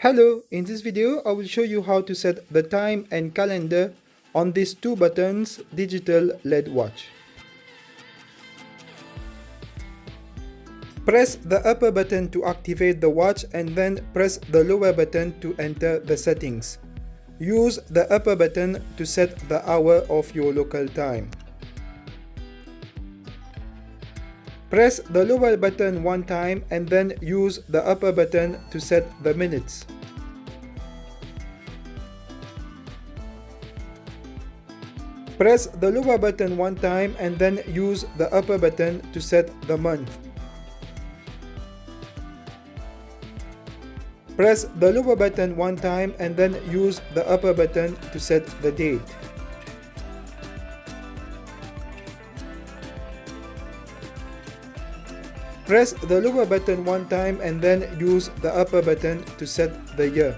Hello, in this video I will show you how to set the time and calendar on this 2 buttons digital LED watch. Press the upper button to activate the watch and then press the lower button to enter the settings. Use the upper button to set the hour of your local time. Press the lower button one time and then use the upper button to set the minutes. Press the lower button one time and then use the upper button to set the month. Press the lower button one time and then use the upper button to set the date. Press the lower button one time and then use the upper button to set the year.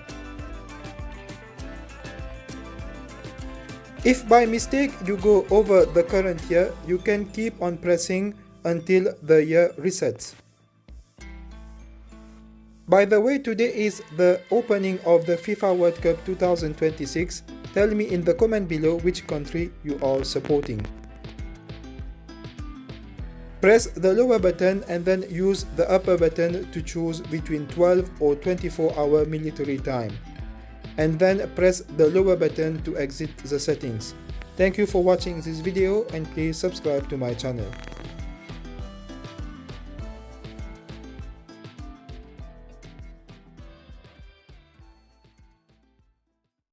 If by mistake you go over the current year, you can keep on pressing until the year resets. By the way, today is the opening of the FIFA World Cup 2026. Tell me in the comment below which country you are supporting. Press the lower button and then use the upper button to choose between 12 or 24-hour military time. And then press the lower button to exit the settings. Thank you for watching this video and please subscribe to my channel.